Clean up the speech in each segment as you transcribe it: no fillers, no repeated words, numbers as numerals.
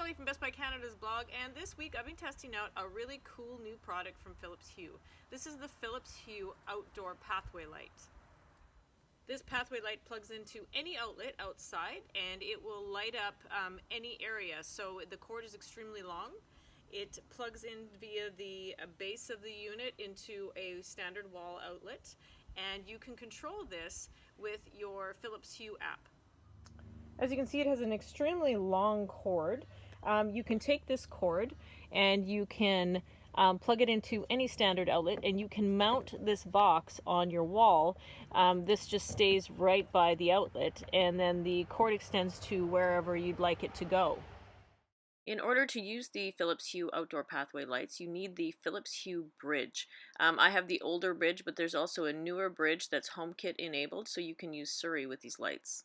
Shelley from Best Buy Canada's blog, and this week I've been testing out a really cool new product from Philips Hue. This is the Philips Hue Outdoor Pathway Light. This pathway light plugs into any outlet outside and it will light up any area. So the cord is extremely long. It plugs in via the base of the unit into a standard wall outlet, and you can control this with your Philips Hue app. As you can see, it has an extremely long cord. You can take this cord and you can plug it into any standard outlet, and you can mount this box on your wall. This just stays right by the outlet, and then the cord extends to wherever you'd like it to go. In order to use the Philips Hue Outdoor Pathway Lights, you need the Philips Hue bridge. I have the older bridge, but there's also a newer bridge that's HomeKit enabled, so you can use Surrey with these lights.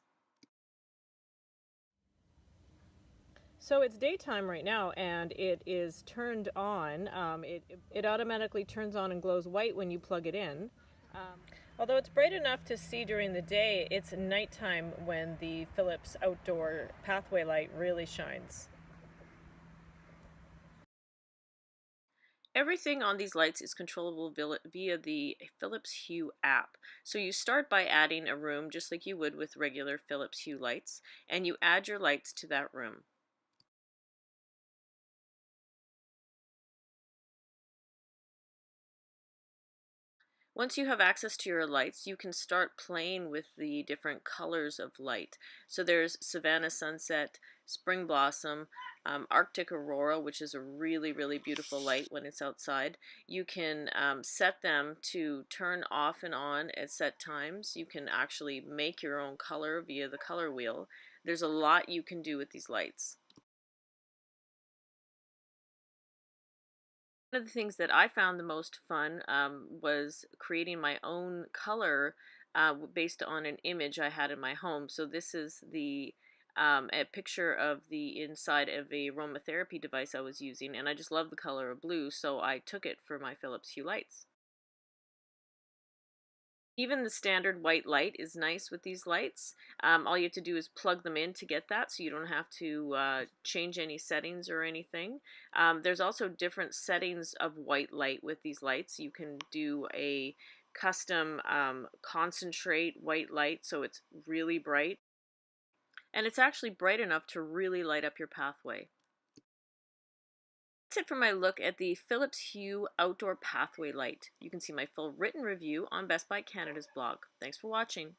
So it's daytime right now, and it is turned on. It automatically turns on and glows white when you plug it in. Although it's bright enough to see during the day, it's nighttime when the Philips Outdoor Pathway Light really shines. Everything on these lights is controllable via the Philips Hue app. So you start by adding a room just like you would with regular Philips Hue lights, and you add your lights to that room. Once you have access to your lights, you can start playing with the different colors of light. So there's Savannah Sunset, Spring Blossom, Arctic Aurora, which is a really, really beautiful light when it's outside. You can set them to turn off and on at set times. You can actually make your own color via the color wheel. There's a lot you can do with these lights. One of the things that I found the most fun was creating my own color based on an image I had in my home. So this is a picture of the inside of a aromatherapy device I was using, and I just love the color of blue, so I took it for my Philips Hue lights. Even the standard white light is nice with these lights. All you have to do is plug them in to get that, so you don't have to change any settings or anything. There's also different settings of white light with these lights. You can do a custom concentrate white light, so it's really bright. And it's actually bright enough to really light up your pathway. That's it for my look at the Philips Hue Outdoor Pathway Light. You can see my full written review on Best Buy Canada's blog. Thanks for watching.